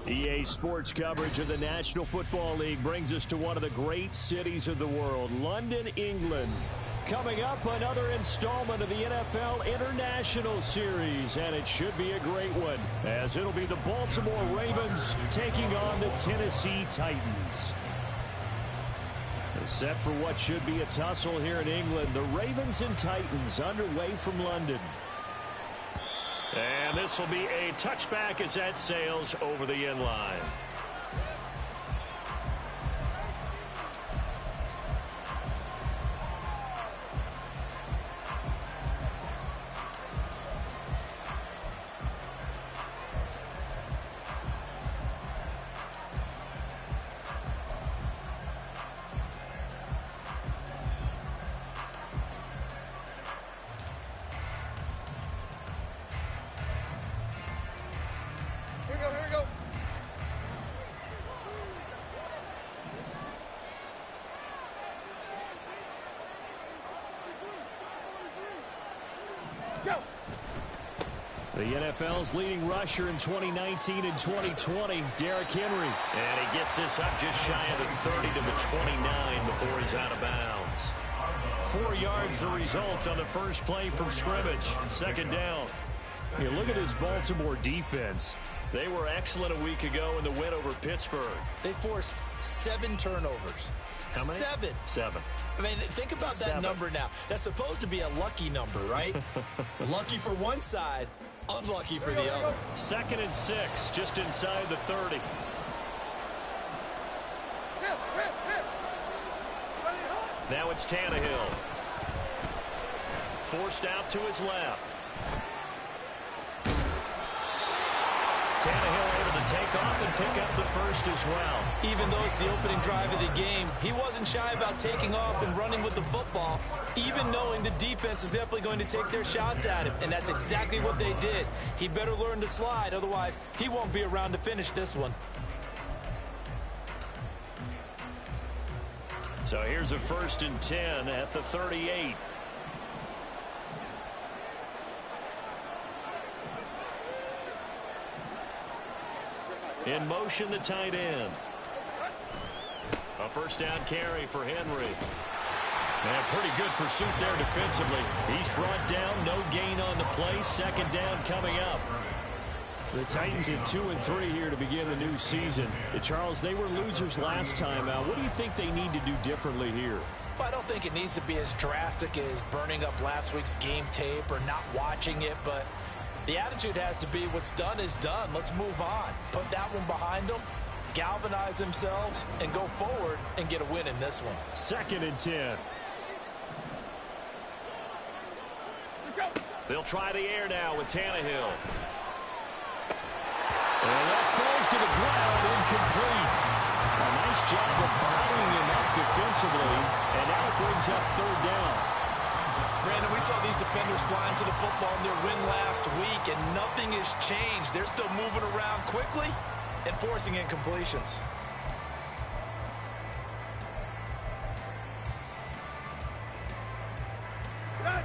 EA Sports coverage of the National Football League brings us to one of the great cities of the world, London, England. Coming up, another installment of the NFL International Series, and it should be a great one, as it'll be the Baltimore Ravens taking on the Tennessee Titans. Set for what should be a tussle here in England, the Ravens and Titans underway from London. And this will be a touchback as that sails over the end line. The NFL's leading rusher in 2019 and 2020, Derrick Henry. And he gets this up just shy of the 30 to the 29 before he's out of bounds. 4 yards the result on the first play from scrimmage. Second down. You look at this Baltimore defense. They were excellent a week ago in the win over Pittsburgh. They forced 7 turnovers. How many? 7. 7. I mean, think about that number now. That's supposed to be a lucky number, right? Lucky for one side, unlucky for the other. 2nd and 6, just inside the 30. Now it's Tannehill. Forced out to his left. Tannehill able to take off and pick up the first as well. Even though it's the opening drive of the game, he wasn't shy about taking off and running with the football, even knowing the defense is definitely going to take their shots at him, and that's exactly what they did. He better learn to slide, otherwise he won't be around to finish this one. So here's a 1st and 10 at the 38. In motion, the tight end. A first down carry for Henry. And pretty good pursuit there defensively. He's brought down, no gain on the play. 2nd down coming up. The Titans at 2 and 3 here to begin the new season. Charles, they were losers last time out. What do you think they need to do differently here? Well, I don't think it needs to be as drastic as burning up last week's game tape or not watching it, but the attitude has to be what's done is done. Let's move on. Put that one behind them, galvanize themselves, and go forward and get a win in this one. 2nd and 10. They'll try the air now with Tannehill. And that falls to the ground, incomplete. A nice job of bottling him up defensively, and now it brings up 3rd down. Brandon, we saw these defenders flying to the football in their win last week, and nothing has changed. They're still moving around quickly and forcing incompletions.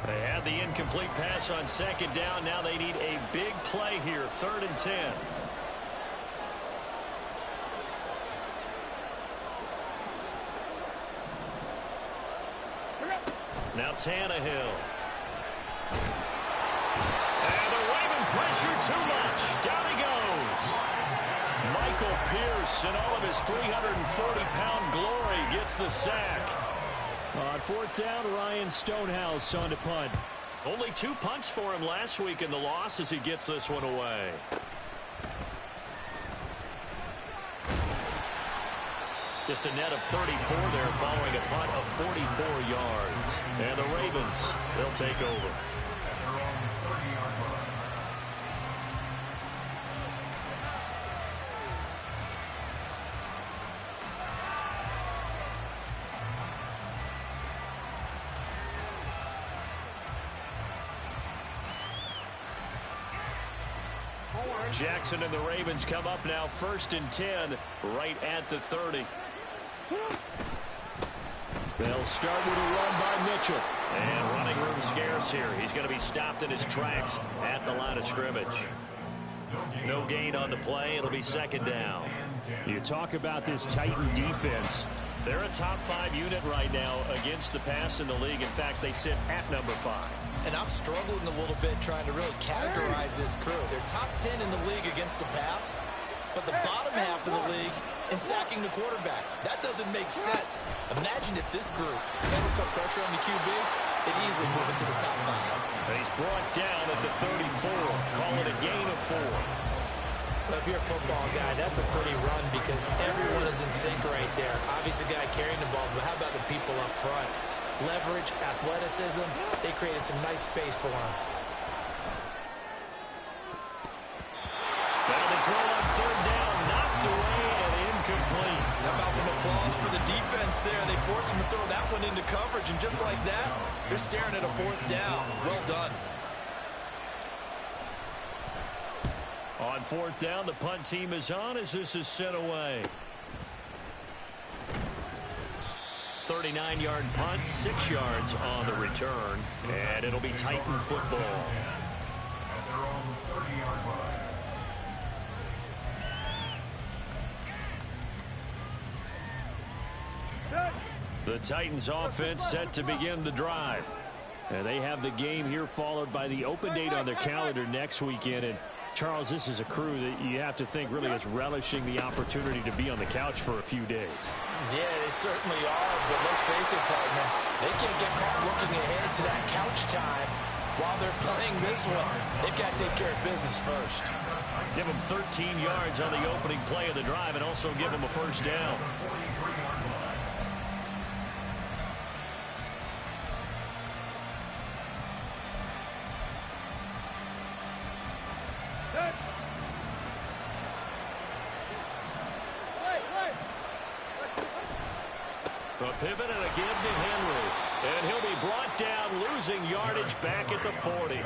They had the incomplete pass on 2nd down. Now they need a big play here, 3rd and 10. Now Tannehill. And the Raven pressure too much. Down he goes. Michael Pierce, in all of his 340-pound glory, gets the sack. On 4th down, Ryan Stonehouse on to punt. Only 2 punts for him last week in the loss as he gets this one away. Just a net of 34 there following a punt of 44 yards. And the Ravens, they'll take over. Jackson and the Ravens come up now 1st and 10 right at the 30. They'll start with a run by Mitchell. And running room scarce here. He's going to be stopped in his tracks at the line of scrimmage. No gain on the play. It'll be second down. You talk about this Titan defense. They're a top 5 unit right now against the pass in the league. In fact, they sit at number 5. And I'm struggling a little bit trying to really categorize this crew. They're top 10 in the league against the pass, but the bottom half of the league in sacking the quarterback. That doesn't make sense. Imagine if this group ever put pressure on the QB, they'd easily move into the top 5. He's brought down at the 34. Call it a gain of 4. But if you're a football guy, that's a pretty run because everyone is in sync right there. Obviously, the guy carrying the ball, but how about the people up front? Leverage, athleticism, they created some nice space for him. Now the throw on third down, knocked away and incomplete. How about some applause for the defense there? They forced him to throw that one into coverage, and just like that, they're staring at a 4th down. Well done. On 4th down, the punt team is on as this is sent away. 39-yard punt, 6 yards on the return, and it'll be Titan football. The Titans offense set to begin the drive. And they have the game here followed by the open date on their calendar next weekend. And Charles, this is a crew that you have to think really is relishing the opportunity to be on the couch for a few days. Yeah, they certainly are, but let's face it, partner. They can't get caught looking ahead to that couch time while they're playing this one. They've got to take care of business first. Give them 13 yards on the opening play of the drive and also give them a first down. A pivot and a give to Henry. And he'll be brought down, losing yardage back at the 40.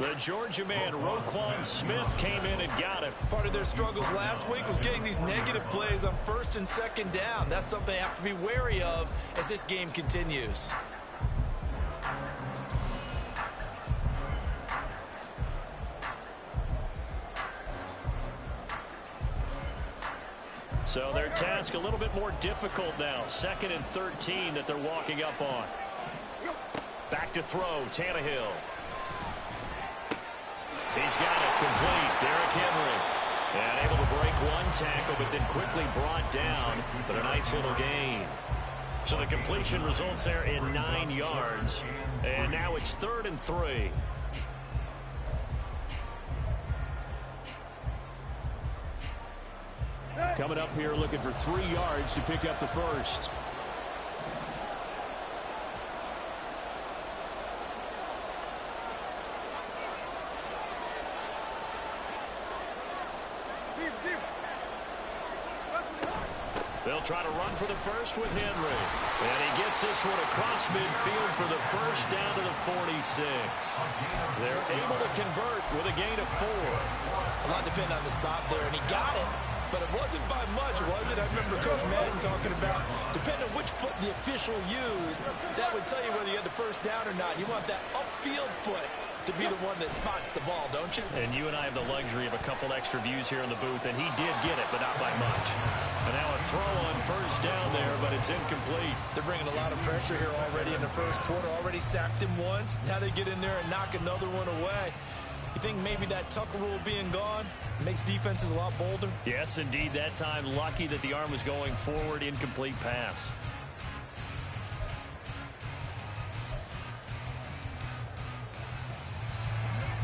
The Georgia man, Roquan Smith, came in and got him. Part of their struggles last week was getting these negative plays on 1st and 2nd down. That's something they have to be wary of as this game continues. So their task a little bit more difficult now. 2nd and 13 that they're walking up on. Back to throw, Tannehill. He's got it complete. Derrick Henry. And able to break one tackle, but then quickly brought down. But a nice little gain. So the completion results there in 9 yards. And now it's 3rd and 3. Coming up here looking for 3 yards to pick up the first. They'll try to run for the first with Henry. And he gets this one across midfield for the first down to the 46. They're able to convert with a gain of 4. A lot depend on the spot there, and he got it. But it wasn't by much, was it? I remember Coach Madden talking about, depending on which foot the official used, that would tell you whether you had the first down or not. You want that upfield foot to be the one that spots the ball, don't you? And you and I have the luxury of a couple extra views here in the booth, and he did get it, but not by much. And now a throw on first down there, but it's incomplete. They're bringing a lot of pressure here already in the first quarter. Already sacked him once. Now they get in there and knock another one away. You think maybe that Tucker rule being gone makes defenses a lot bolder? Yes, indeed. That time, lucky that the arm was going forward. Incomplete pass.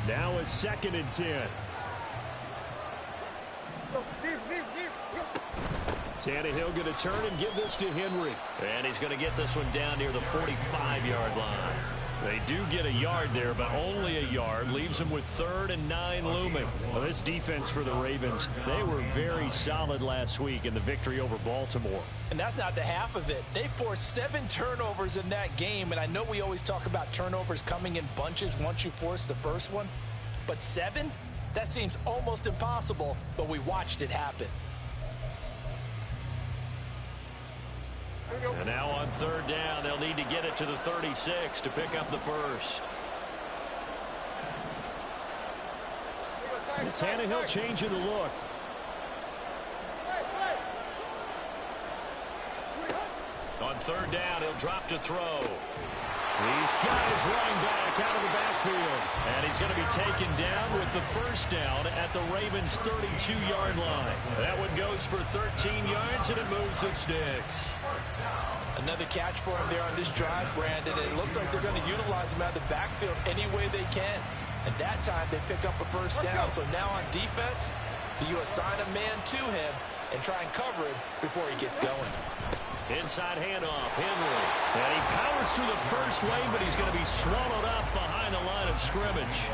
Now a 2nd and 10. Tannehill going to turn and give this to Henry. And he's going to get this one down near the 45-yard line. They do get a yard there, but only a yard. Leaves them with 3rd and 9 looming. Well, this defense for the Ravens, they were very solid last week in the victory over Baltimore. And that's not the half of it. They forced 7 turnovers in that game, and I know we always talk about turnovers coming in bunches once you force the first one. But 7? That seems almost impossible, but we watched it happen. And now on 3rd down, they'll need to get it to the 36 to pick up the first. Tannehill changing the look. On third down, he'll drop to throw. He's got his running back out of the backfield. And he's going to be taken down with the first down at the Ravens' 32-yard line. That one goes for 13 yards, and it moves the sticks. Another catch for him there on this drive, Brandon. And it looks like they're going to utilize him out of the backfield any way they can. And that time, they pick up a first down. So now on defense, you assign a man to him and try and cover him before he gets going. Inside handoff, Henry. And he powers through the first lane, but he's going to be swallowed up behind the line of scrimmage.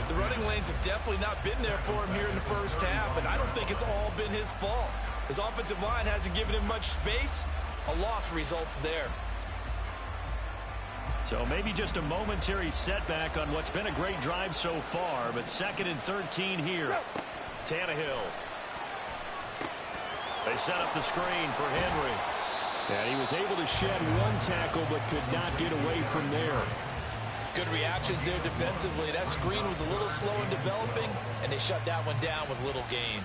The running lanes have definitely not been there for him here in the first half, and I don't think it's all been his fault. His offensive line hasn't given him much space. A loss results there. So maybe just a momentary setback on what's been a great drive so far, but 2nd and 13 here. Tannehill. They set up the screen for Henry. And he was able to shed one tackle but could not get away from there. Good reactions there defensively. That screen was a little slow in developing, and they shut that one down with little gain.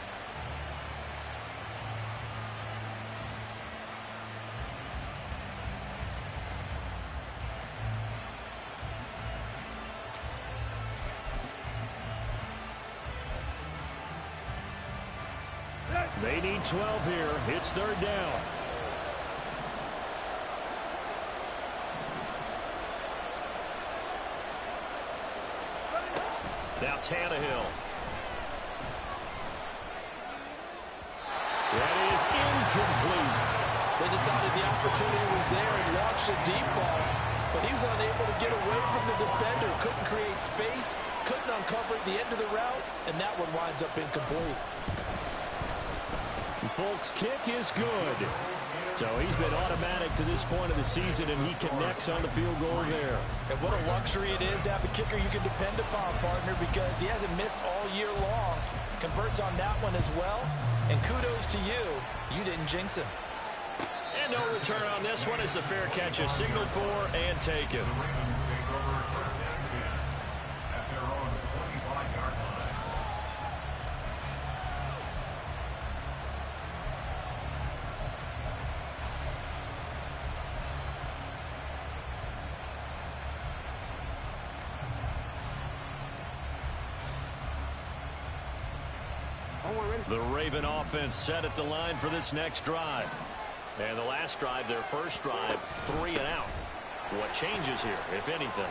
They need 12 here. It's third down. Now Tannehill. That is incomplete. They decided the opportunity was there and launched a deep ball, but he was unable to get away from the defender. Couldn't create space, couldn't uncover the end of the route, and that one winds up incomplete. Folks, kick is good. So he's been automatic to this point of the season, and he connects on the field goal there. And what a luxury it is to have a kicker you can depend upon, partner, because he hasn't missed all year long. Converts on that one as well. And kudos to you. You didn't jinx him. And no return on this one as the fair catch is signaled for and taken. The Raven offense set at the line for this next drive. And the last drive, their first drive, 3 and out. What changes here, if anything?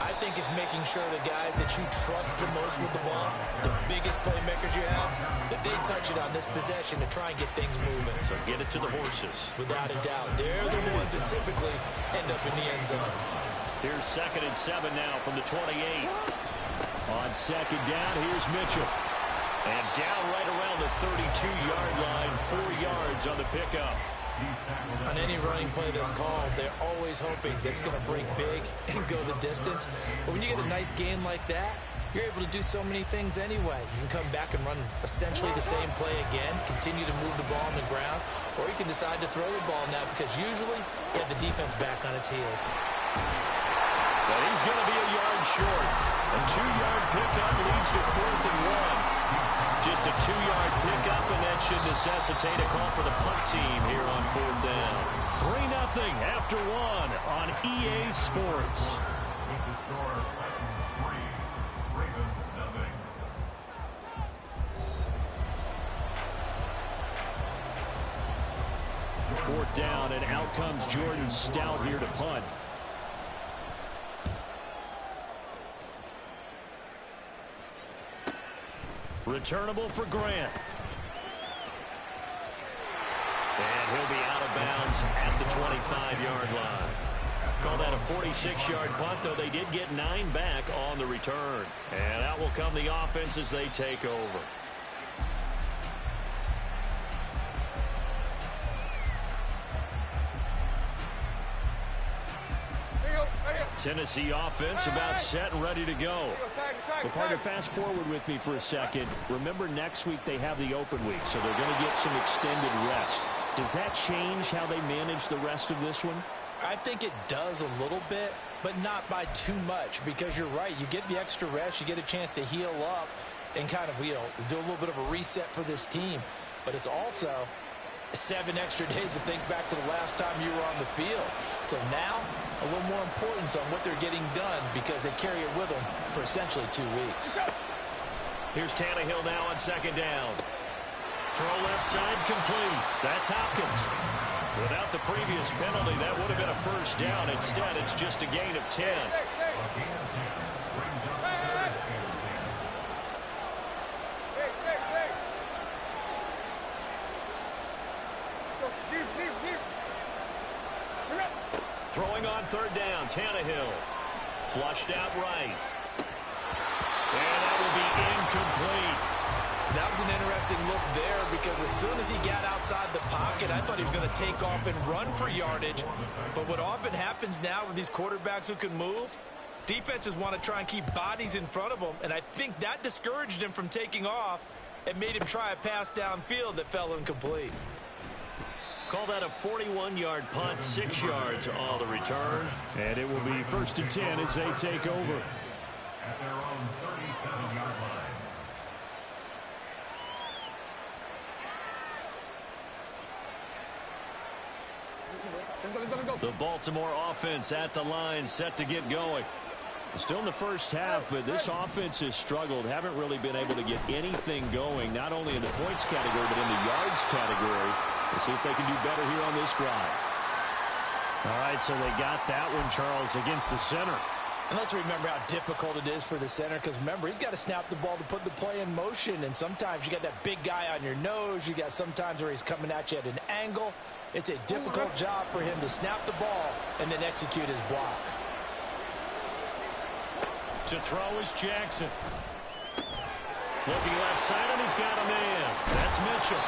I think it's making sure the guys that you trust the most with the ball, the biggest playmakers you have, that they touch it on this possession to try and get things moving. So get it to the horses. Without a doubt. They're the ones that typically end up in the end zone. Here's 2nd and 7 now from the 28. On second down, here's Mitchell. And down right around the 32-yard line, 4 yards on the pickup. On any running play that's called, they're always hoping that it's going to break big and go the distance. But when you get a nice game like that, you're able to do so many things anyway. You can come back and run essentially the same play again, continue to move the ball on the ground, or you can decide to throw the ball now because usually you have the defense back on its heels. But he's going to be a yard short. A 2-yard pickup leads to 4th and 1. Just a 2-yard pickup, and that should necessitate a call for the punt team here on 4th down. 3-0 after 1 on EA Sports. Fourth down, and out comes Jordan Stout here to punt. Returnable for Grant. And he'll be out of bounds at the 25-yard line. Call that a 46-yard punt, though they did get 9 back on the return. And out will come the offense as they take over. Tennessee offense about set and ready to go. Well, partner, fast forward with me for a second. Remember, next week they have the open week, so they're going to get some extended rest. Does that change how they manage the rest of this one? I think it does a little bit, but not by too much, because you're right. You get the extra rest, you get a chance to heal up, and kind of, do a little bit of a reset for this team. But it's also 7 extra days to think back to the last time you were on the field. So now, a little more importance on what they're getting done because they carry it with them for essentially 2 weeks. Here's Tannehill now on second down. Throw left side complete. That's Hopkins. Without the previous penalty, that would have been a first down. Instead, it's just a gain of 10. Throwing on third down, Tannehill. Flushed out right. And that will be incomplete. That was an interesting look there because as soon as he got outside the pocket, I thought he was going to take off and run for yardage. But what often happens now with these quarterbacks who can move, defenses want to try and keep bodies in front of them, and I think that discouraged him from taking off and made him try a pass downfield that fell incomplete. Call that a 41-yard punt, 6 yards on the return. And it will be 1st and 10 as they take over. At their own 37-yard line. The Baltimore offense at the line, set to get going. Still in the first half, but this offense has struggled. Haven't really been able to get anything going, not only in the points category, but in the yards category. We'll see if they can do better here on this drive. All right, so they got that one, Charles, against the center. And let's remember how difficult it is for the center because, remember, he's got to snap the ball to put the play in motion. And sometimes you got that big guy on your nose. You got sometimes where he's coming at you at an angle. It's a difficult job for him to snap the ball and then execute his block. To throw is Jackson. Looking left side, and he's got a man. That's Mitchell.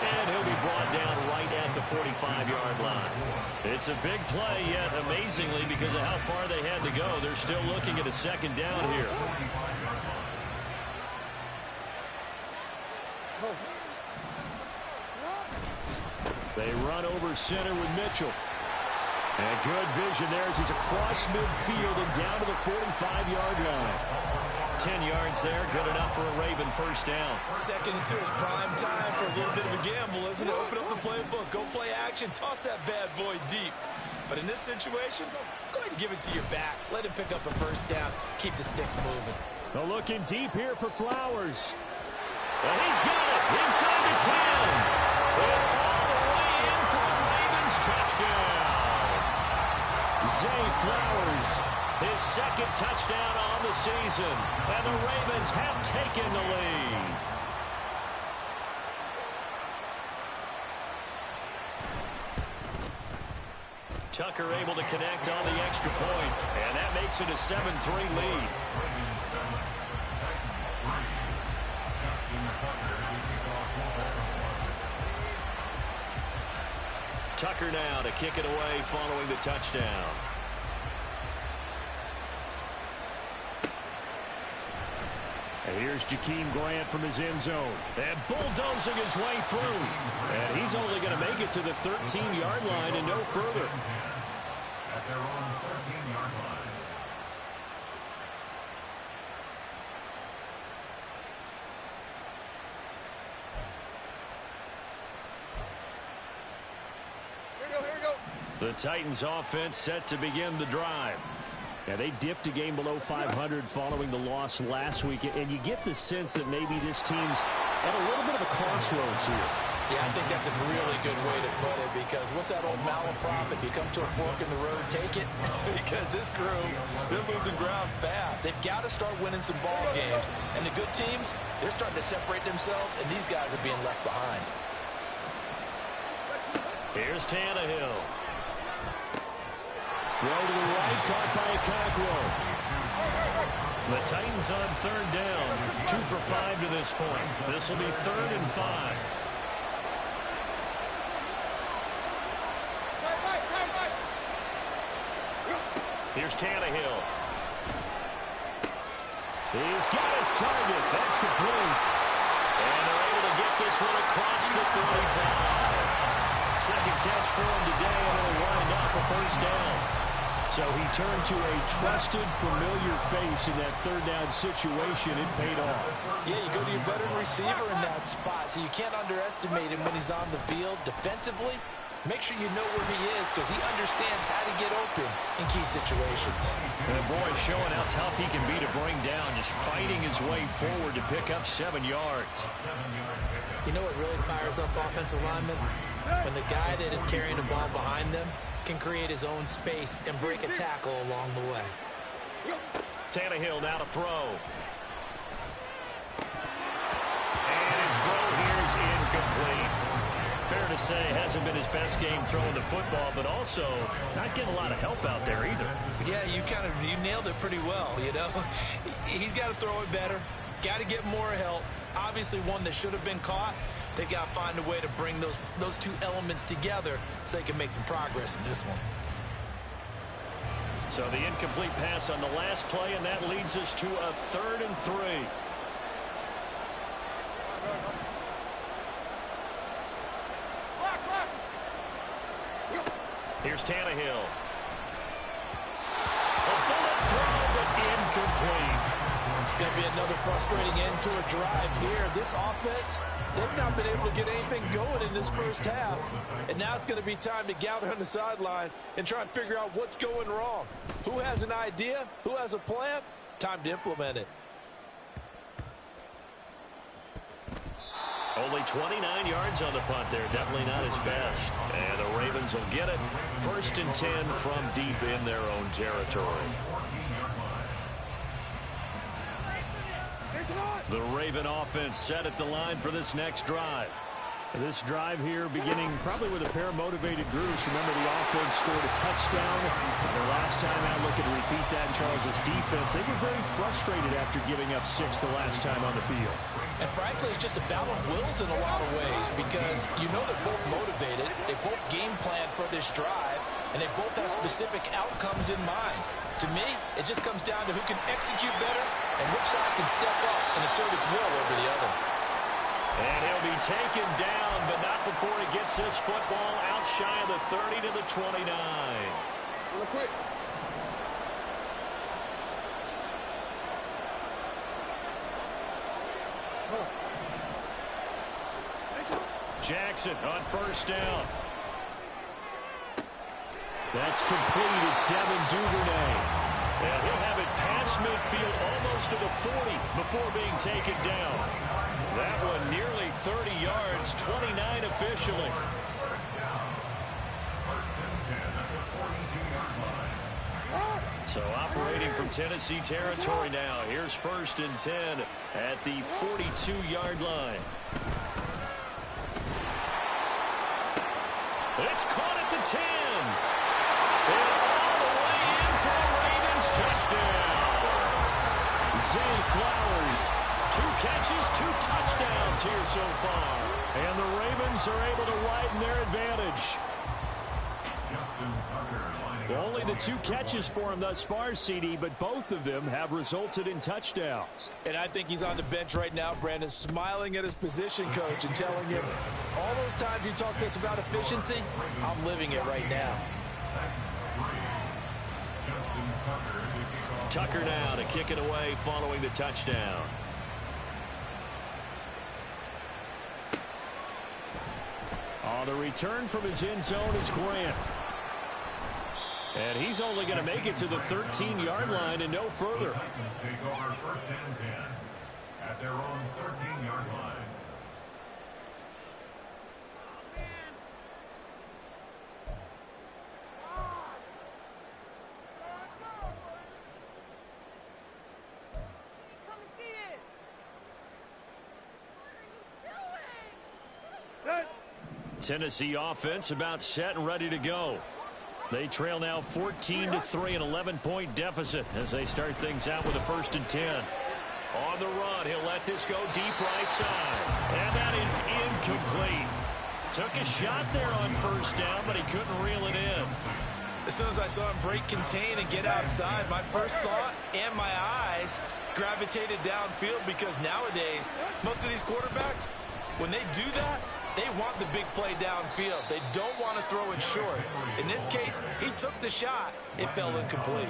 And he'll be brought down right at the 45-yard line. It's a big play, yet amazingly, because of how far they had to go, they're still looking at a second down here. They run over center with Mitchell. And good vision there as he's across midfield and down to the 45-yard line. 10 yards there, good enough for a Raven first down. 2nd and 2 is prime time for a little bit of a gamble, isn't it? Open up the playbook, go play action, toss that bad boy deep. But in this situation, go ahead and give it to your back. Let him pick up a first down, keep the sticks moving. They're looking deep here for Flowers. And he's got it inside the 10. And all the way in for the Ravens touchdown. Zay Flowers, his 2nd touchdown on the season, and the Ravens have taken the lead. Tucker able to connect on the extra point, and that makes it a 7-3 lead. Tucker now to kick it away following the touchdown. And here's Jakeem Grant from his end zone. And bulldozing his way through. And he's only going to make it to the 13-yard line and no further. At their own 13-yard line. The Titans offense set to begin the drive. Yeah, they dipped a game below 500 following the loss last week, and you get the sense that maybe this team's at a little bit of a crossroads here. Yeah, I think that's a really good way to put it because what's that old malaprop? If you come to a fork in the road, take it. Because this crew, they're losing ground fast. They've got to start winning some ball games. And the good teams, they're starting to separate themselves, and these guys are being left behind. Here's Tannehill. Throw to the right, caught by Okonkwo. The Titans on third down. 2 for 5 to this point. This will be 3rd and 5. Here's Tannehill. He's got his target. That's complete. And they're able to get this one across the 35. Second catch for him today, and it'll wind up a first down. So he turned to a trusted, familiar face in that third down situation. It paid off. Yeah, you go to your veteran receiver in that spot, so you can't underestimate him when he's on the field defensively. Make sure you know where he is because he understands how to get open in key situations. And boy, showing how tough he can be to bring down, just fighting his way forward to pick up 7 yards. You know what really fires up offensive linemen? When the guy that is carrying the ball behind them can create his own space and break a tackle along the way. Tannehill now to throw. And his throw here is incomplete. Fair to say, hasn't been his best game throwing the football, but also not getting a lot of help out there either. Yeah, you nailed it pretty well, you know. He's got to throw it better. Got to get more help. Obviously one that should have been caught. They've got to find a way to bring those two elements together so they can make some progress in this one. So the incomplete pass on the last play, and that leads us to a 3rd and 3. Here's Tannehill. A bullet throw, but incomplete. It's going to be another frustrating end to a drive here. This offense, they've not been able to get anything going in this first half. And now it's going to be time to gather on the sidelines and try and figure out what's going wrong. Who has an idea? Who has a plan? Time to implement it. Only 29 yards on the punt there. Definitely not his best. And the Ravens will get it. 1st and 10 from deep in their own territory. The Raven offense set at the line for this next drive. This drive here beginning probably with a pair of motivated groups. Remember, the offense scored a touchdown. The last time out, looking to repeat that in Charles' defense. They were very frustrated after giving up 6 the last time on the field. And frankly, it's just a battle of wills in a lot of ways because you know they're both motivated. They both game plan for this drive, and they both have specific outcomes in mind. To me, it just comes down to who can execute better and which side can step up and assert its will over the other. And he'll be taken down, but not before he gets this football out shy of the 30 to the 29. Real quick. Jackson on 1st down. That's complete. It's Devin Duvernay. And he'll have it past midfield almost to the 40 before being taken down. That one nearly 30 yards, 29 officially. So operating from Tennessee territory now. Here's 1st and 10 at the 42-yard line. It's caught at the 10. And all the way in for a Ravens touchdown. Zay Flowers, 2 catches, 2 touchdowns here so far. And the Ravens are able to widen their advantage. Only the 2 catches for him thus far, CD, but both of them have resulted in touchdowns. And I think he's on the bench right now, Brandon, smiling at his position coach and telling him, all those times you talk to us about efficiency, I'm living it right now. Tucker now to kick it away following the touchdown. On the return from his end zone is Grant. And he's only going to make it to the 13-yard line and no further. Titans take over 1st and 10 at their own 13-yard line. Tennessee offense about set and ready to go. They trail now 14-3, an 11-point deficit as they start things out with a 1st and 10. On the run, he'll let this go deep right side. And that is incomplete. Took a shot there on 1st down, but he couldn't reel it in. As soon as I saw him break contain and get outside, my first thought and my eyes gravitated downfield because nowadays, most of these quarterbacks, when they do that, they want the big play downfield. They don't want to throw it short. In this case, he took the shot, It fell incomplete.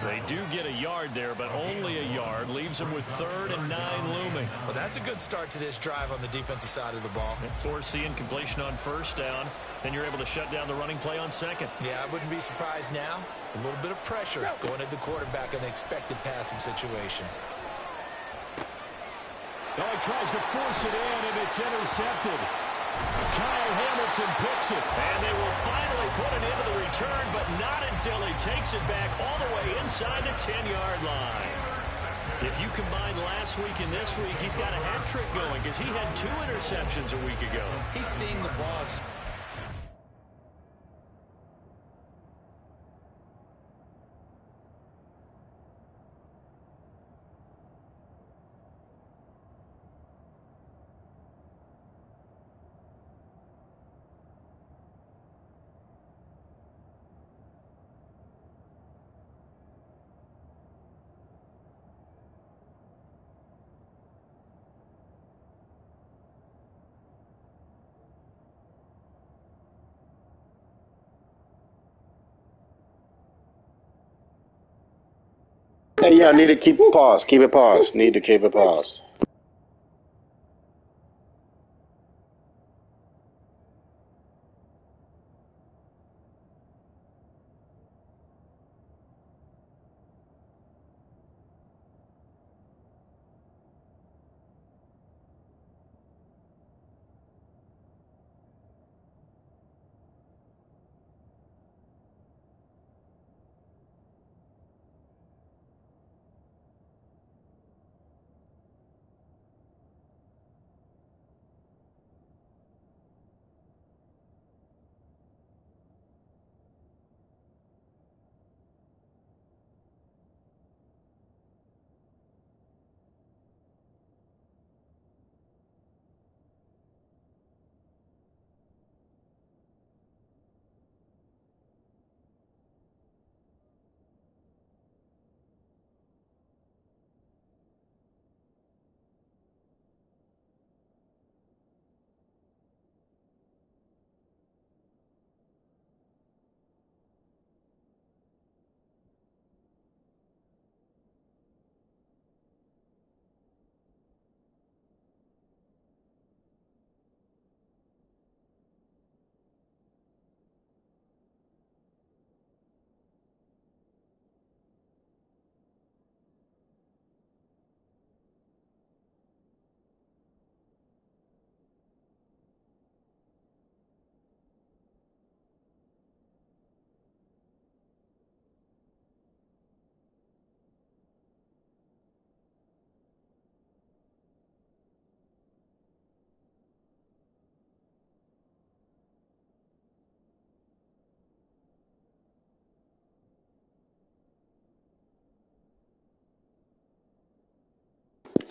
They do get a yard there, but only a yard. Leaves them with 3rd and 9 looming. Well, that's a good start to this drive on the defensive side of the ball. Force the incompletion on 1st down. Then you're able to shut down the running play on 2nd. Yeah, I wouldn't be surprised now. A little bit of pressure going at the quarterback in an expected passing situation. Now he tries to force it in, and it's intercepted. Kyle Hamilton picks it. And they will finally put it into the return, but not until he takes it back all the way inside the 10-yard line. If you combine last week and this week, he's got a hat trick going because he had 2 interceptions a week ago. He's seeing the ball. Hey, yeah, I need to keep it paused. Keep it paused. Need to keep it paused.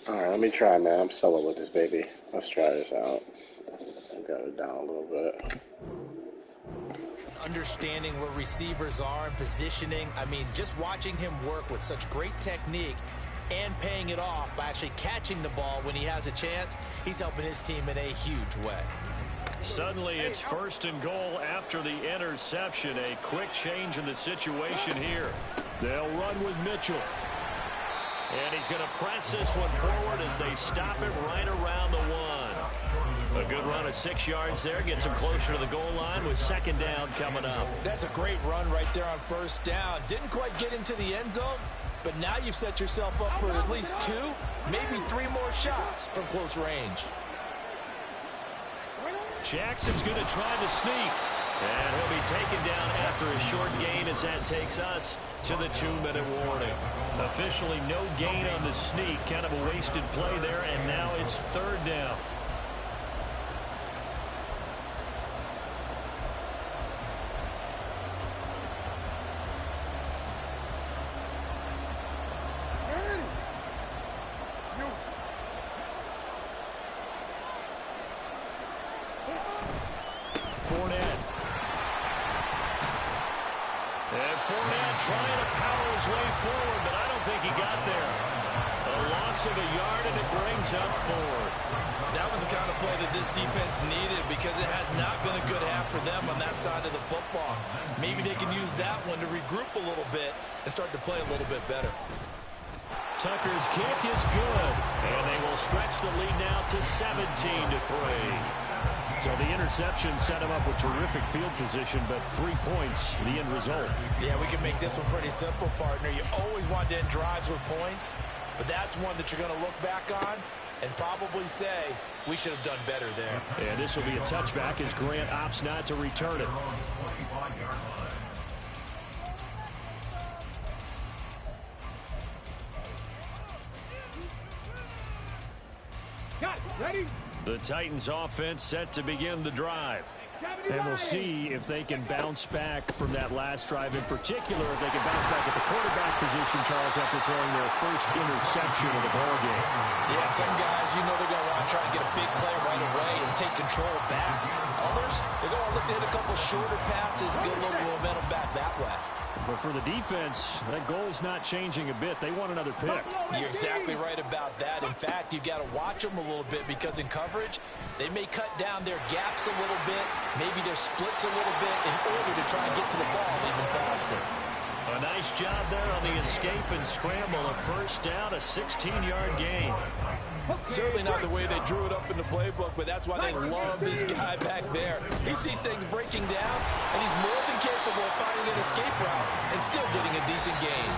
All right, let me try, man. I'm solo with this baby. Let's try this out. I got it down a little bit. Understanding where receivers are and positioning. I mean, just watching him work with such great technique and paying it off by actually catching the ball when he has a chance, he's helping his team in a huge way. Suddenly, it's 1st and goal after the interception. A quick change in the situation here. They'll run with Mitchell. And he's going to press this one forward as they stop it right around the 1. A good run of 6 yards there. Gets him closer to the goal line with 2nd down coming up. That's a great run right there on 1st down. Didn't quite get into the end zone, but now you've set yourself up for at least 2, maybe 3 more shots from close range. Jackson's going to try the sneak. And he'll be taken down after a short gain as that takes us to the 2-minute warning. Officially no gain on the sneak. Kind of a wasted play there, and now it's 3rd down. Fournette trying it powers way forward, but I don't think he got there. A loss of a yard, and it brings up 4th. That was the kind of play that this defense needed because it has not been a good half for them on that side of the football. Maybe they can use that one to regroup a little bit and start to play a little bit better. Tucker's kick is good, and they will stretch the lead now to 17-3. So the interception set him up with terrific field position, but 3 points, the end result. Yeah, we can make this one pretty simple, partner. You always want to end drives with points, but that's one that you're going to look back on and probably say, we should have done better there. And this will be a touchback as Grant opts not to return it. Got it. Ready? The Titans offense set to begin the drive. And we'll see if they can bounce back from that last drive. In particular, if they can bounce back at the quarterback position, Charles, after throwing their first interception of the ballgame. Yeah, some guys, you know they're going to want to try and get a big play right away and take control back. Others, they're going to look to hit a couple shorter passes, get a little momentum back that way. But for the defense, that goal's not changing a bit. They want another pick. You're exactly right about that. In fact, you've got to watch them a little bit because in coverage, they may cut down their gaps a little bit, maybe their splits a little bit in order to try and get to the ball even faster. A nice job there on the escape and scramble. A first down, a 16-yard gain. Certainly not the way they drew it up in the playbook, but that's why they love this guy back there. He sees things breaking down, and he's more than capable of finding an escape route and still getting a decent gain.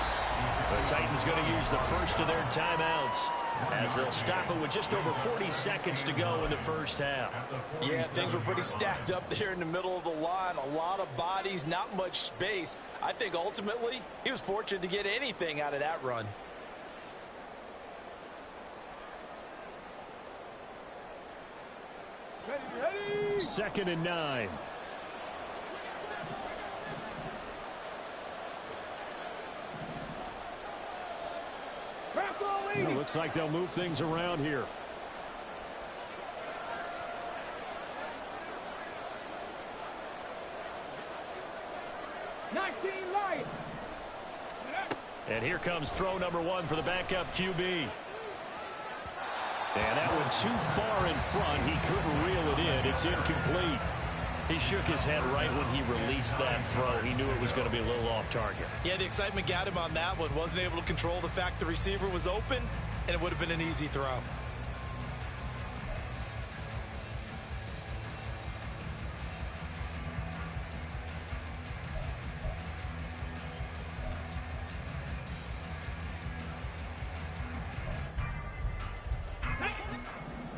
The Titans going to use the first of their timeouts as they'll stop it with just over 40 seconds to go in the first half. Yeah, things were pretty stacked up there in the middle of the line. A lot of bodies, not much space. I think ultimately he was fortunate to get anything out of that run. Ready? 2nd and 9. Well, looks like they'll move things around here. And here comes throw number 1 for the backup QB. And that one too far in front. He couldn't reel it in. It's incomplete. He shook his head right when he released that throw. He knew it was going to be a little off target. Yeah, the excitement got him on that one. Wasn't able to control the fact the receiver was open, and it would have been an easy throw.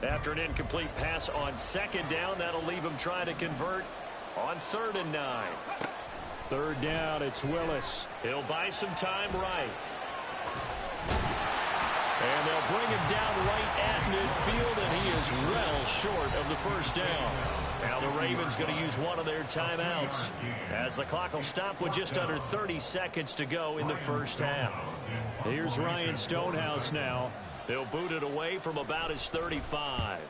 After an incomplete pass on 2nd down, that'll leave him trying to convert on 3rd and 9. 3rd down, it's Willis. He'll buy some time right. And they'll bring him down right at midfield, and he is well short of the first down. Now the Ravens going to use one of their timeouts as the clock will stop with just under 30 seconds to go in the first half. Here's Ryan Stonehouse now. He'll boot it away from about his 35.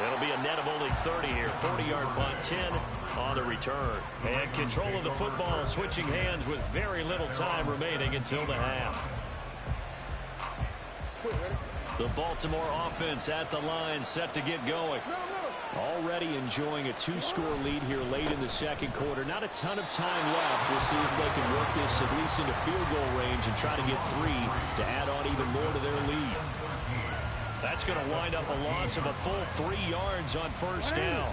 It'll be a net of only 30 here. 40-yard punt, 10 on the return. And control of the football switching hands with very little time remaining until the half. The Baltimore offense at the line set to get going. Already enjoying a 2-score lead here late in the 2nd quarter. Not a ton of time left. We'll see if they can work this at least into field goal range and try to get 3 to add on even more to their lead. That's going to wind up a loss of a full 3 yards on first down.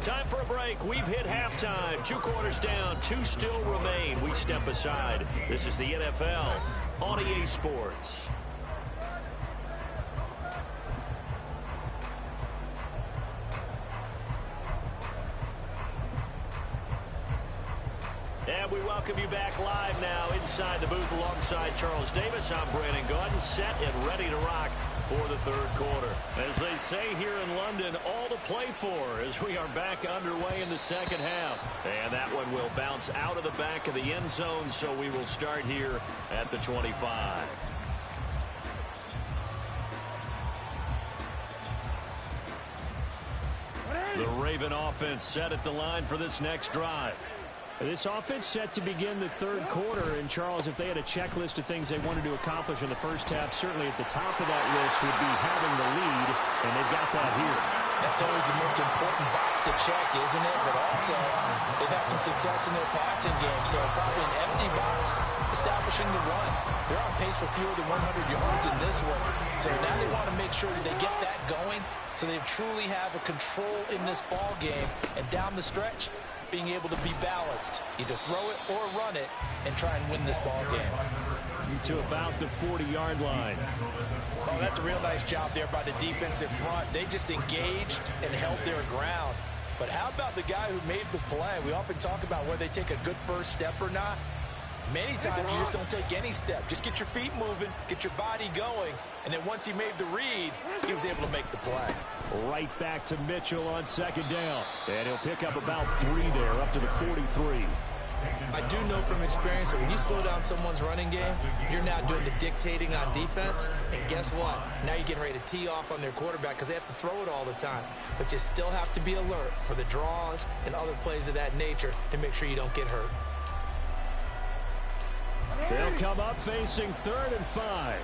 Time for a break. We've hit halftime. 2 quarters down. 2 still remain. We step aside. This is the NFL on EA Sports. And we We welcome you back live now inside the booth alongside Charles Davis. I'm Brandon Gaudin, set and ready to rock for the third quarter. As they say here in London, all to play for as we are back underway in the second half. And that one will bounce out of the back of the end zone, so we will start here at the 25. The Raven offense set at the line for this next drive. This offense set to begin the third quarter. And, Charles, if they had a checklist of things they wanted to accomplish in the first half, certainly at the top of that list would be having the lead, and they've got that here. That's always the most important box to check, isn't it? But also, they've had some success in their passing game, so probably an empty box establishing the run. They're on pace for fewer than 100 yards in this one. So now they want to make sure that they get that going so they truly have a control in this ball game, and down the stretch, being able to be balanced, either throw it or run it, and try and win this ball game. To about the 40-yard line. Oh, that's a real nice job there by the defensive front. They just engaged and held their ground. But how about the guy who made the play? We often talk about whether they take a good first step or not. Many times you just don't take any step. Just get your feet moving, get your body going, and then once he made the read, he was able to make the play. Right back to Mitchell on second down. And he'll pick up about 3 there, up to the 43. I do know from experience that when you slow down someone's running game, you're now doing the dictating on defense. And guess what? Now you're getting ready to tee off on their quarterback because they have to throw it all the time. But you still have to be alert for the draws and other plays of that nature to make sure you don't get hurt. They'll come up facing 3rd and 5.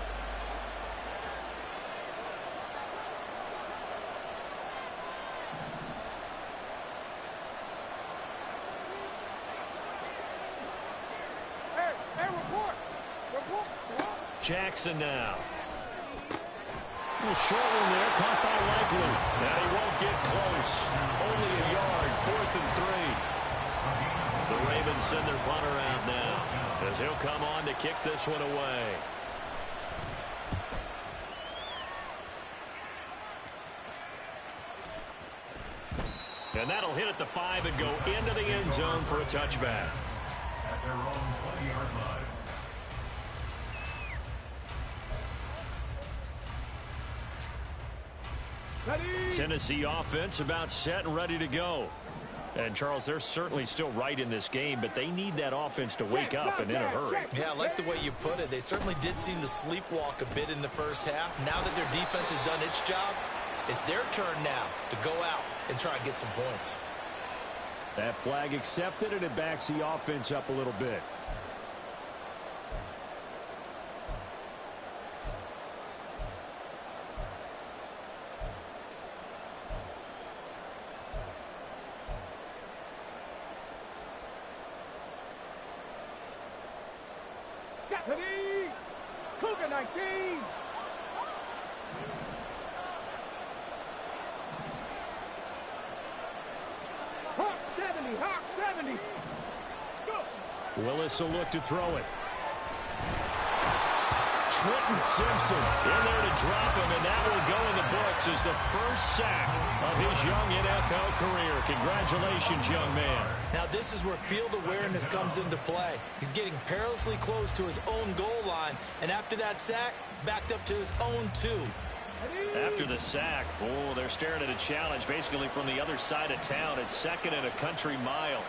Jackson now. A short one there, caught by Likely. Now he won't get close. Only a yard, 4th and 3. The Ravens send their punter out now as he'll come on to kick this one away. And that'll hit at the 5 and go into the end zone for a touchback. At their own 20-yard line. Tennessee offense about set and ready to go. And, Charles, they're certainly still right in this game, but they need that offense to wake up and in a hurry. Yeah, I like the way you put it. They certainly did seem to sleepwalk a bit in the first half. Now that their defense has done its job, it's their turn now to go out and try and get some points. That flag accepted, and it backs the offense up a little bit. Cougar 19. Hawk 70. Hawk 70. Let's go. Willis will look to throw it. Trenton Simpson in there to drop him, and that will go in the books as the first sack of his young NFL career. Congratulations, young man. Now this is where field awareness comes into play. He's getting perilously close to his own goal line, and after that sack, backed up to his own 2. After the sack, oh, they're staring at a challenge basically from the other side of town. It's 2nd and a country mile.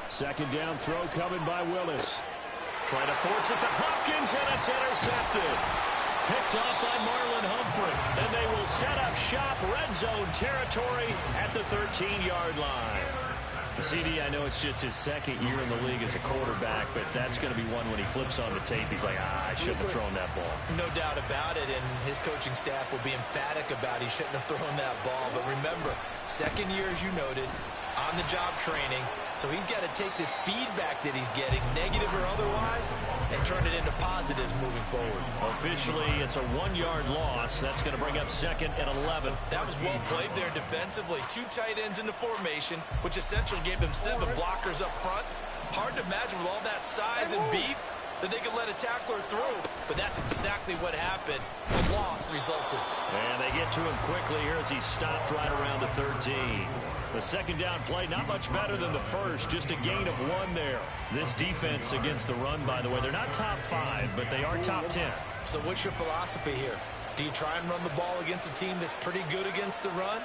Second down throw coming by Willis. Trying to force it to Hopkins, and it's intercepted. Picked off by Marlon Humphrey. And they will set up shop, red zone territory at the 13-yard line. The CD, I know it's just his 2nd year in the league as a quarterback, but that's going to be one when he flips on the tape. He's like, I shouldn't have thrown that ball. No doubt about it, and his coaching staff will be emphatic about he shouldn't have thrown that ball. But remember, 2nd year, as you noted, on-the-job training. So he's got to take this feedback that he's getting, negative or otherwise, and turn it into positives moving forward. Officially, it's a 1-yard loss. That's going to bring up 2nd and 11. That was well played there defensively. 2 tight ends in the formation, which essentially gave them 7 blockers up front. Hard to imagine with all that size and beef, that they could let a tackler through, but that's exactly what happened. The loss resulted. And they get to him quickly here as he stopped right around the 13. The second down play, not much better than the first, just a gain of 1 there. This defense against the run, by the way, they're not top 5, but they are top 10. So what's your philosophy here? Do you try and run the ball against a team that's pretty good against the run?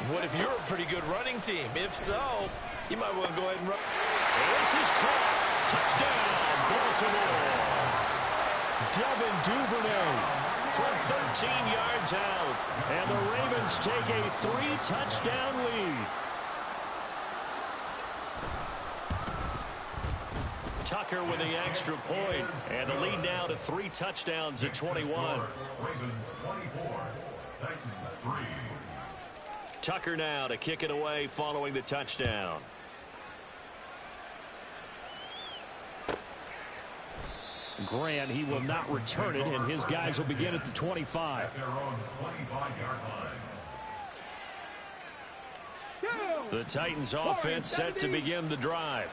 What if you're a pretty good running team? If so, you might want to go ahead and run. This is caught. Touchdown, Baltimore. Devin Duvernay from 13 yards out. And the Ravens take a 3-touchdown lead. Tucker with the extra point. And the lead now to 3 touchdowns at 21. Ravens 24, Titans 3. Tucker now to kick it away following the touchdown. Grant, he will not return it, and his guys will begin at the 25. At their own 25-yard line. The Titans offense set to begin the drive.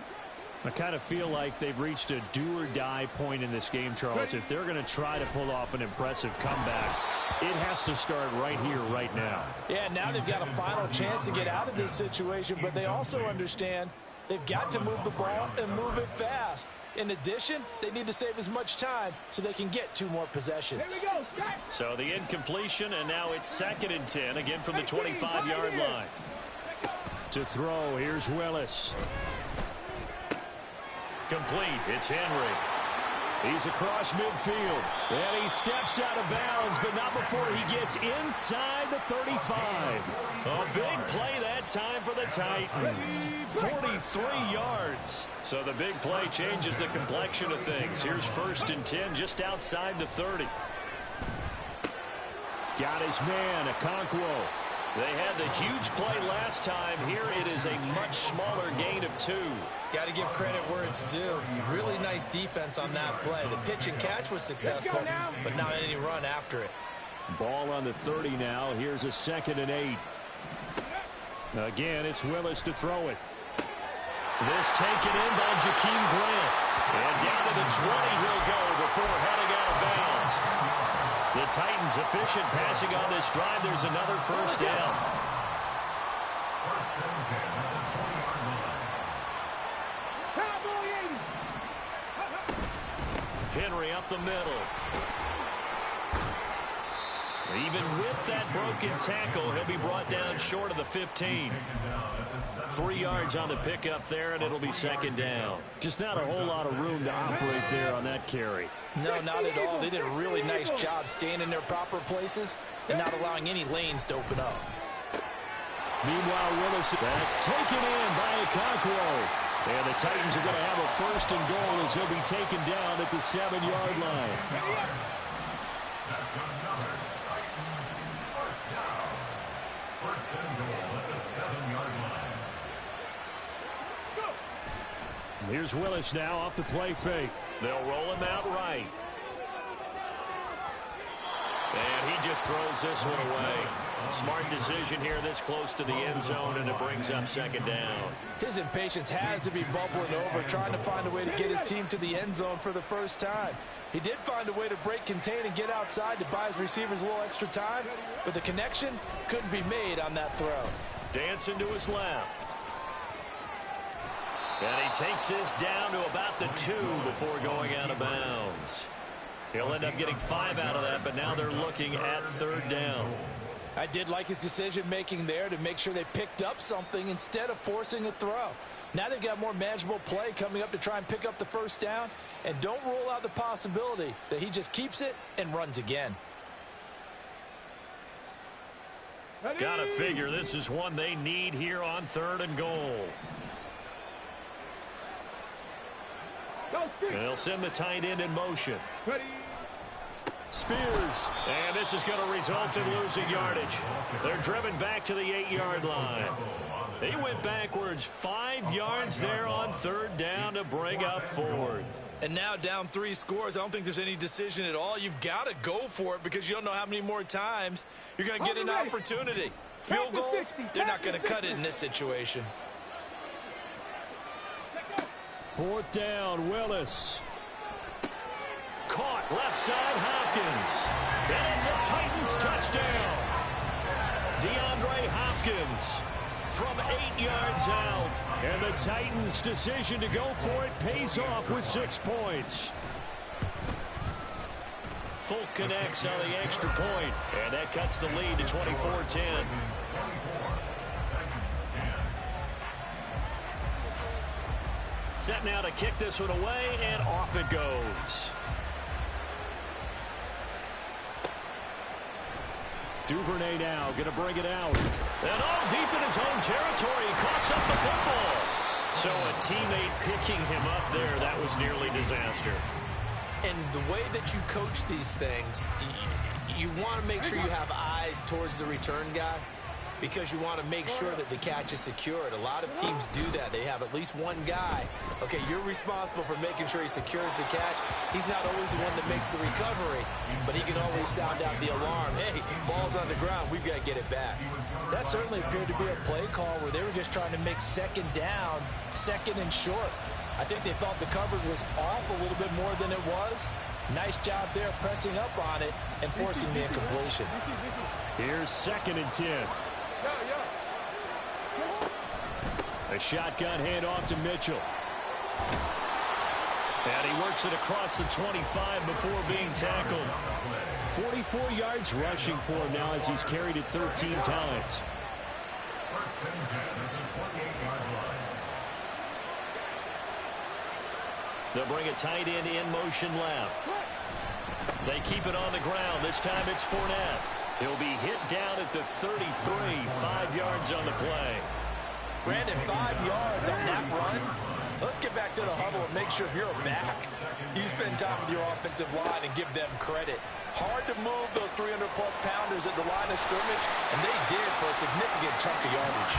I kind of feel like they've reached a do-or-die point in this game, Charles. If they're going to try to pull off an impressive comeback, it has to start right here, right now. Yeah, now they've got a final chance to get out of this situation, but they also understand they've got to move the ball and move it fast. In addition, they need to save as much time so they can get 2 more possessions. So the incompletion, and now it's 2nd and 10, again from the 25-yard line. To throw, here's Willis. Complete, it's Henry. He's across midfield, and he steps out of bounds, but not before he gets inside the 35. A big play that time for the Titans. 43 yards. So the big play changes the complexion of things. Here's 1st and 10 just outside the 30. Got his man, Okonkwo. They had the huge play last time. Here it is a much smaller gain of 2. Got to give credit where it's due. Really nice defense on that play. The pitch and catch was successful, but not any run after it. Ball on the 30 now. Here's a 2nd and 8. Again, it's Willis to throw it. This taken in by Jakeem Grant. And down to the 20 he'll go before heading out of bounds. The Titans efficient passing on this drive. There's another 1st down. 1st and 10 at the 20-yard line. Henry up the middle. Even with that broken tackle, he'll be brought down short of the 15. 3 yards on the pickup there, and it'll be 2nd down. Just not a whole lot of room to operate there on that carry. No, not at all. They did a really nice job staying in their proper places and not allowing any lanes to open up. Meanwhile, Willis, that's taken in by Okonkwo. And the Titans are going to have a 1st and goal as he'll be taken down at the 7-yard line. That's another Titans 1st down. 1st and goal at the 7-yard line. Here's Willis now off the play fake. They'll roll him out right. And he just throws this one away. Smart decision here this close to the end zone, and it brings up 2nd down. His impatience has to be bubbling over, trying to find a way to get his team to the end zone for the first time. He did find a way to break contain and get outside to buy his receivers a little extra time, but the connection couldn't be made on that throw. Dancing to his left. And he takes this down to about the 2 before going out of bounds. He'll end up getting 5 out of that, but now they're looking at 3rd down. I did like his decision-making there to make sure they picked up something instead of forcing a throw. Now they've got more manageable play coming up to try and pick up the 1st down, and don't rule out the possibility that he just keeps it and runs again. Gotta figure this is one they need here on 3rd and goal. They'll send the tight end in motion. Spears. And this is going to result in losing yardage. They're driven back to the 8-yard line. They went backwards 5 yards there on 3rd down to bring up 4th. And now down 3 scores. I don't think there's any decision at all. You've got to go for it because you don't know how many more times you're going to get an opportunity. Field goals, they're not going to cut it in this situation. 4th down, Willis. Left side, Hopkins. And it's a Titans touchdown. DeAndre Hopkins from 8 yards out. And the Titans' decision to go for it pays off with 6 points. Folk connects on the extra point, and that cuts the lead to 24-10. Set now to kick this one away, and off it goes. Duvernay now going to bring it out. And all deep in his own territory, he coughs up the football. So a teammate picking him up there, that was nearly disaster. And the way that you coach these things, you want to make sure you have eyes towards the return guy because you want to make sure that the catch is secured. A lot of teams do that. They have at least one guy. Okay, you're responsible for making sure he secures the catch. He's not always the one that makes the recovery, but he can always sound out the alarm. Hey, ball's on the ground. We've got to get it back. That certainly appeared to be a play call where they were just trying to make second down, second and short. I think they thought the coverage was off a little bit more than it was. Nice job there pressing up on it and forcing the incompletion. Here's 2nd and 10. A shotgun handoff to Mitchell. And he works it across the 25 before being tackled. 44 yards rushing for him now as he's carried it 13 times. They'll bring a tight end in motion left. They keep it on the ground. This time it's Fournette. He'll be hit down at the 33, 5 yards on the play. Brandon, 5 yards on that run. Let's get back to the huddle and make sure if you're a back, you spend time with your offensive line and give them credit. Hard to move those 300-plus pounders at the line of scrimmage, and they did for a significant chunk of yardage.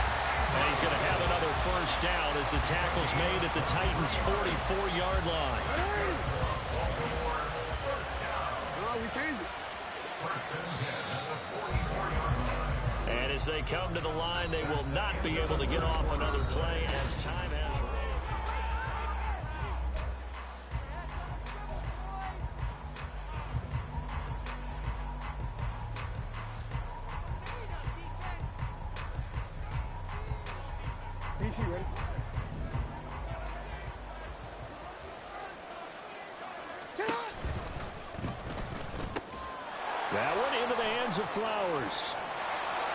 And he's going to have another first down as the tackle's made at the Titans' 44-yard line. We changed it. And as they come to the line, they will not be able to get off another play as time has run. DC ready? That one into the hands of Flowers.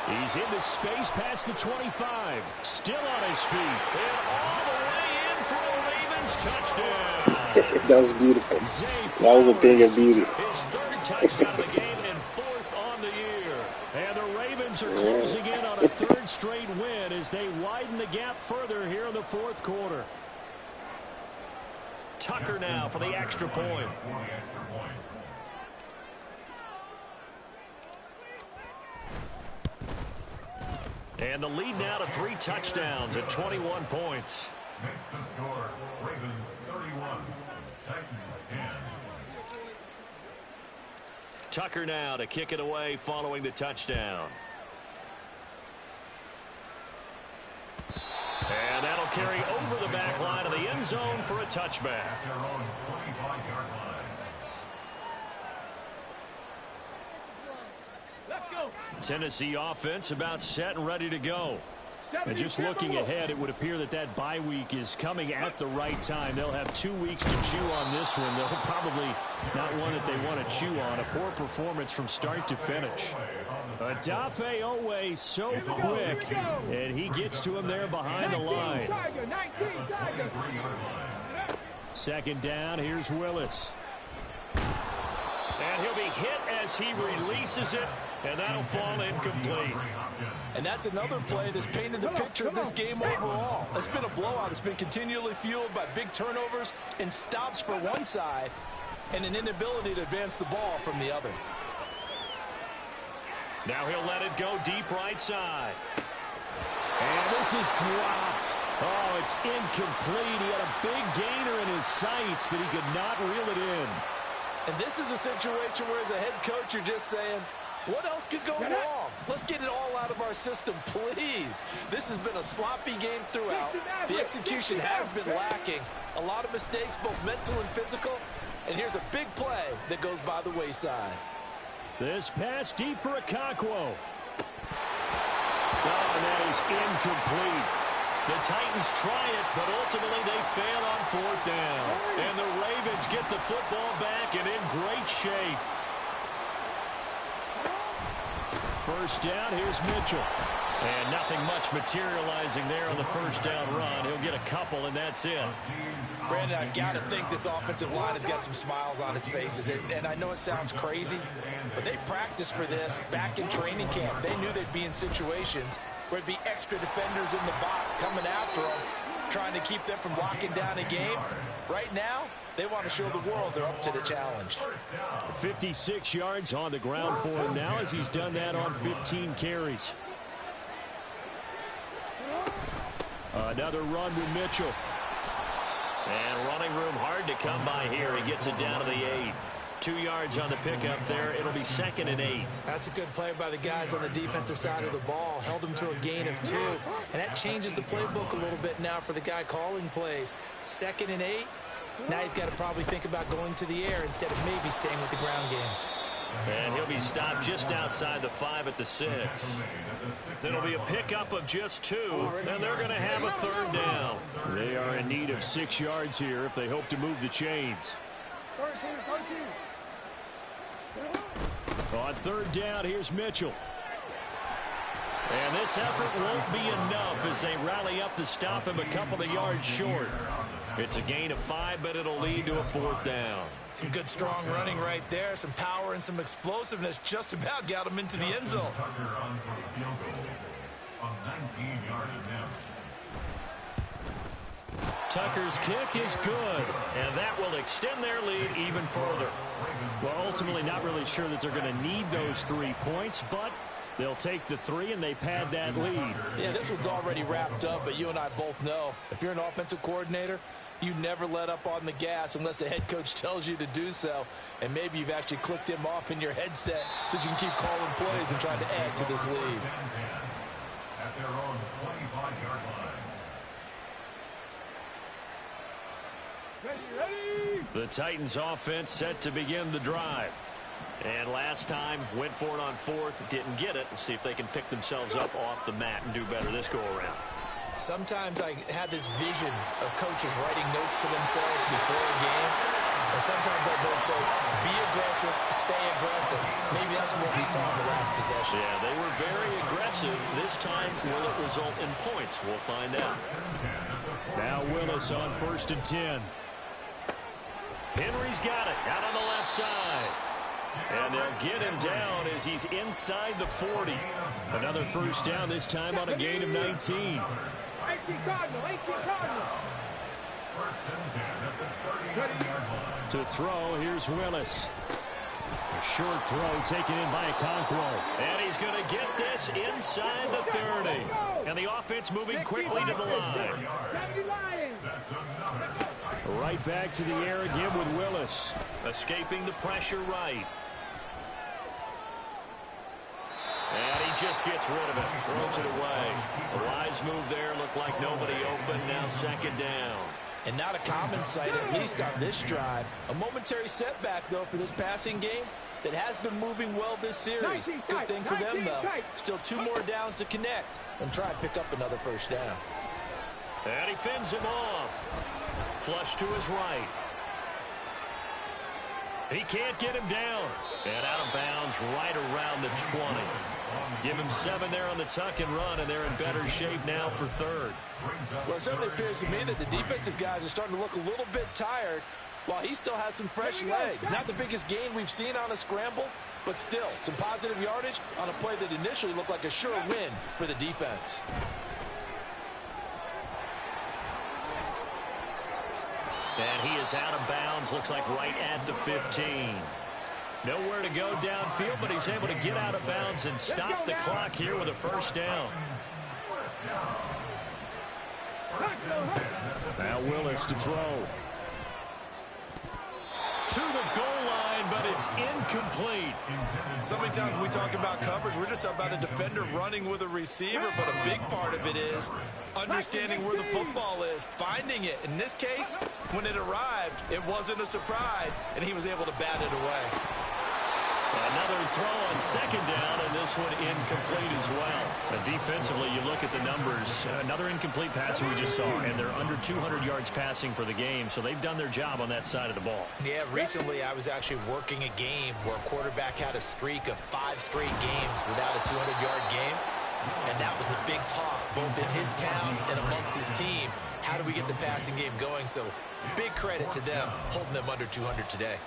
He's into space past the 25. Still on his feet. And all the way in for a Ravens touchdown. That was beautiful. That was a thing of beauty. His 3rd touchdown of the game and 4th on the year. And the Ravens are closing in on a 3rd straight win as they widen the gap further here in the 4th quarter. Tucker now for the extra point. And the lead now to 3 touchdowns at 21 points. Makes the score Ravens 31, Titans 10. Tucker now to kick it away following the touchdown. And that'll carry over the back line of the end zone for a touchback. At their own 25-yard line. Let's go. Tennessee offense about set and ready to go. And just looking ahead, it would appear that that bye week is coming at the right time. They'll have 2 weeks to chew on this one. They'll probably not one that they want to chew on. A poor performance from start to finish. Adafe Owe so quick, and he gets to him there behind the line. 2nd down, here's Willis. And he'll be hit as he releases it, and that'll fall incomplete. And that's another play that's painted the picture of this game overall. It's been a blowout. It's been continually fueled by big turnovers and stops for one side and an inability to advance the ball from the other. Now he'll let it go deep right side. And this is dropped. Oh, it's incomplete. He had a big gainer in his sights, but he could not reel it in. And this is a situation where as a head coach, you're just saying, what else could go wrong? Let's get it all out of our system, please. This has been a sloppy game throughout. The execution has been lacking. A lot of mistakes, both mental and physical. And here's a big play that goes by the wayside. This pass deep for Okonkwo. Oh, and that is incomplete. The Titans try it, but ultimately they fail on 4th down. And the Ravens get the football back and in great shape. First down, here's Mitchell. And nothing much materializing there on the first down run. He'll get a couple, and that's it. Brandon, I've got to think this offensive line has got some smiles on its faces. And I know it sounds crazy, but they practiced for this back in training camp. They knew they'd be in situations where it'd be extra defenders in the box coming after them, trying to keep them from locking down a game. Right now, they want to show the world they're up to the challenge. 56 yards on the ground for him now as he's done that on 15 carries. Another run with Mitchell. And running room hard to come by here. He gets it down to the 8. 2 yards on the pickup there. It'll be 2nd and 8. That's a good play by the guys on the defensive side of the ball. Held them to a gain of 2. And that changes the playbook a little bit now for the guy calling plays. 2nd and 8. Now he's got to probably think about going to the air instead of maybe staying with the ground game. And he'll be stopped just outside the 5 at the 6. It'll be a pickup of just 2, and they're going to have a 3rd down. They are in need of 6 yards here if they hope to move the chains. On 3rd down, here's Mitchell. And this effort won't be enough as they rally up to stop him a couple of yards short. It's a gain of 5, but it'll lead to a 4th down. Some good strong running right there. Some power and some explosiveness just about got him into the end zone. Tucker's kick is good, and that will extend their lead even further. Well, ultimately not really sure that they're going to need those 3 points, but they'll take the 3 and they pad that lead. Yeah, this one's already wrapped up, but you and I both know if you're an offensive coordinator, you never let up on the gas unless the head coach tells you to do so. And maybe you've actually clicked him off in your headset so you can keep calling plays and trying to add to this lead. At their own 25-yard line. The Titans offense set to begin the drive. And last time went for it on 4th, didn't get it. We'll see if they can pick themselves up off the mat and do better this go around. Sometimes I have this vision of coaches writing notes to themselves before a game. And sometimes that note says, be aggressive, stay aggressive. Maybe that's what we saw in the last possession. Yeah, they were very aggressive. This time, will it result in points? We'll find out. Now Willis on 1st and 10. Henry's got it out on the left side. And they'll get him down as he's inside the 40. Another first down, this time on a gain of 19. To throw, here's Willis. A short throw taken in by Okonkwo. And he's going to get this inside the 30. And the offense moving quickly to the line. Right back to the air again with Willis. Escaping the pressure right. And he just gets rid of it. Throws it away. A wise move there. Looked like nobody open. Now 2nd down. And not a common sight, at least on this drive. A momentary setback, though, for this passing game that has been moving well this series. Good thing for them, though. Still 2 more downs to connect and try and pick up another first down. And he fends him off. Flush to his right. He can't get him down. And out of bounds right around the 20. Give him 7 there on the tuck and run, and they're in better shape now for 3rd. Well, it certainly appears to me that the defensive guys are starting to look a little bit tired while he still has some fresh legs. Not the biggest gain we've seen on a scramble, but still some positive yardage on a play that initially looked like a sure win for the defense. And he is out of bounds, looks like right at the 15. Nowhere to go downfield, but he's able to get out of bounds and stop the clock here with a first down. Now Willis to throw. To the goal line, but it it's incomplete. So many times when we talk about coverage, we're just about a defender running with a receiver, but a big part of it is understanding where the football is, finding it. In this case, when it arrived, it wasn't a surprise, and he was able to bat it away. Another throw on second down, and this one incomplete as well. And defensively, you look at the numbers. Another incomplete pass we just saw, and they're under 200 yards passing for the game, so they've done their job on that side of the ball. Yeah, recently I was actually working a game where a quarterback had a streak of 5 straight games without a 200-yard game, and that was a big talk, both in his town and amongst his team. How do we get the passing game going? So big credit to them holding them under 200 today.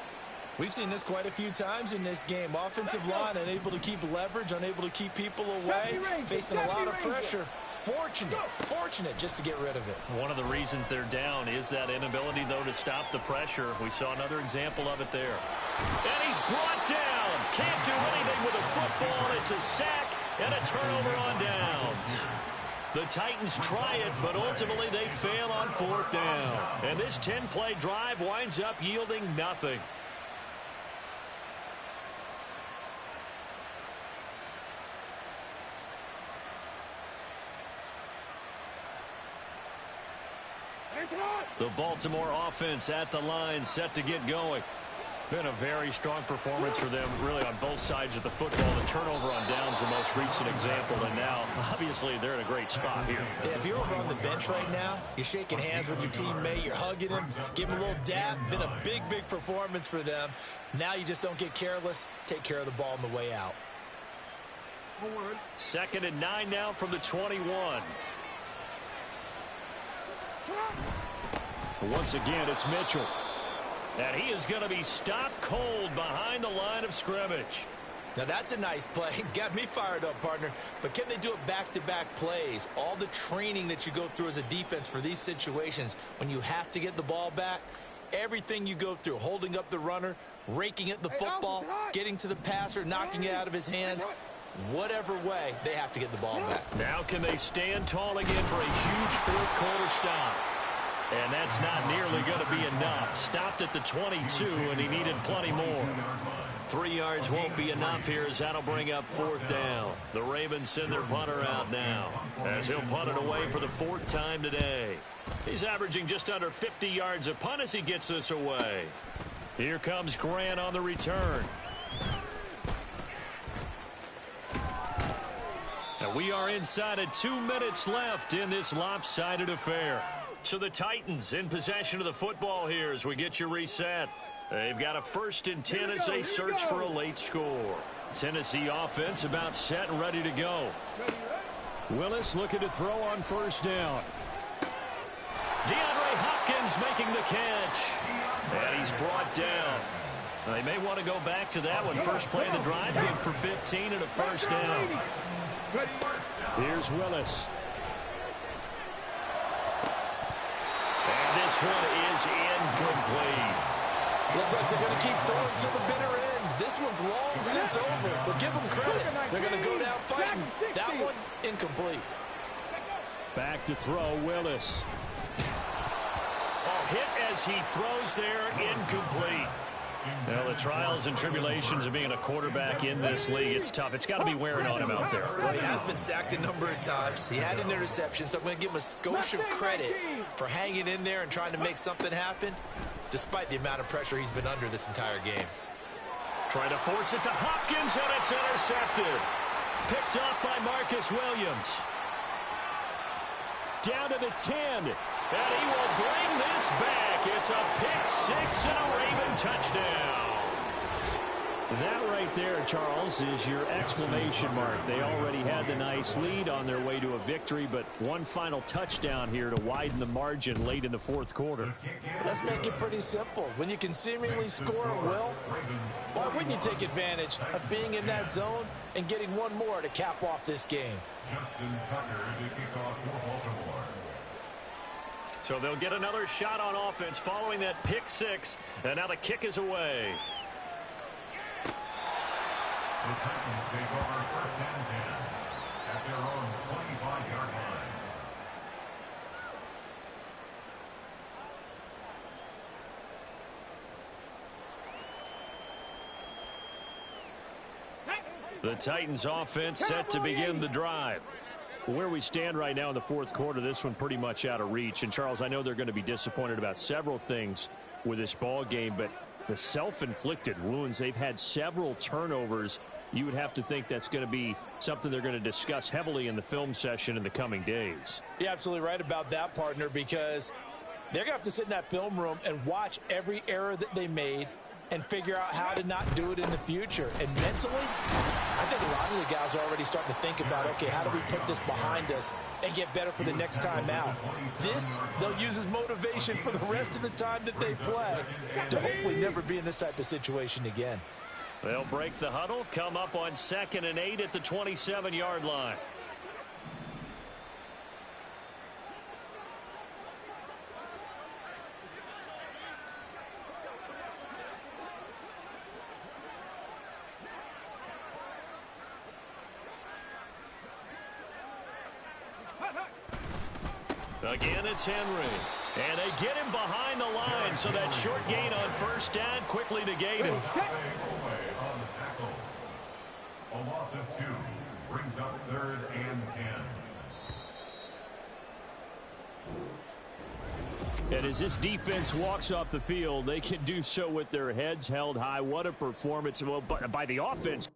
We've seen this quite a few times in this game. Offensive line unable to keep leverage, unable to keep people away, facing a lot of pressure. Fortunate just to get rid of it. One of the reasons they're down is that inability, though, to stop the pressure. We saw another example of it there. And he's brought down. Can't do anything with a football. It's a sack and a turnover on downs. The Titans try it, but ultimately they fail on 4th down. And this 10-play drive winds up yielding nothing. The Baltimore offense at the line, set to get going. Been a very strong performance for them, really, on both sides of the football. The turnover on downs, the most recent example, and now, obviously, they're in a great spot here. Yeah, if you're over on the bench right now, you're shaking hands with your teammate, you're hugging him, give him a little dap. Been a big performance for them. Now you just don't get careless. Take care of the ball on the way out. 2nd and 9 now from the 21. Once again, it's Mitchell. And he is going to be stopped cold behind the line of scrimmage. Now that's a nice play. Got me fired up, partner. But can they do it back-to-back plays? All the training that you go through as a defense for these situations, when you have to get the ball back, everything you go through, holding up the runner, raking at the football, getting to the passer, knocking it out of his hands, whatever way, they have to get the ball back. Now can they stand tall again for a huge 4th quarter stop? And that's not nearly going to be enough. Stopped at the 22, and he needed plenty more. 3 yards won't be enough here, as that'll bring up 4th down. The Ravens send their punter out now, as he'll punt it away for the 4th time today. He's averaging just under 50 yards a punt as he gets this away. Here comes Grant on the return. And we are inside of 2 minutes left in this lopsided affair. So the Titans in possession of the football here as we get you reset. They've got a 1st and 10 as they search for a late score. Tennessee offense about set and ready to go. Willis looking to throw on 1st down. DeAndre Hopkins making the catch. And he's brought down. They may want to go back to that one. First play of the drive, good for 15 and a 1st down. Here's Willis. And this one is incomplete. Looks like they're going to keep throwing to the bitter end. This one's long since over, but give them credit. They're going to go down fighting. That one, incomplete. Back to throw, Willis. Hit as he throws there, incomplete. Well, the trials and tribulations of being a quarterback in this league, it's tough. It's got to be wearing on him out there. Well, he has been sacked a number of times. He had an interception, so I'm going to give him a skosh of credit for hanging in there and trying to make something happen, despite the amount of pressure he's been under this entire game. Trying to force it to Hopkins, and it's intercepted. Picked off by Marcus Williams. Down to the 10. And he will bring this back. It's a pick 6 and a Raven touchdown. That right there, Charles, is your exclamation mark. They already had the nice lead on their way to a victory, but one final touchdown here to widen the margin late in the 4th quarter. Let's make it pretty simple. When you can seemingly score at will, why wouldn't you take advantage of being in that zone and getting one more to cap off this game? Justin Tucker to kick off for Baltimore. So they'll get another shot on offense following that pick 6, and now the kick is away. The Titans take over 1st and 10 at their own 25-yard line. The Titans offense set to begin the drive. Where we stand right now in the fourth quarter, this one pretty much out of reach. And, Charles, I know they're going to be disappointed about several things with this ball game, but the self-inflicted wounds, they've had several turnovers. You would have to think that's going to be something they're going to discuss heavily in the film session in the coming days. You're absolutely right about that, partner, because they're going to have to sit in that film room and watch every error that they made and figure out how to not do it in the future. And mentally, I think a lot of the guys are already starting to think about, okay, how do we put this behind us and get better for the next time out? This, they'll use as motivation for the rest of the time that they play to hopefully never be in this type of situation again. They'll break the huddle, come up on 2nd and 8 at the 27-yard line. Again, it's Henry. And they get him behind the line, so that short gain on first down quickly negated. On the tackle. A loss of 2 brings up 3rd and 10. And as this defense walks off the field, they can do so with their heads held high. What a performance by the offense.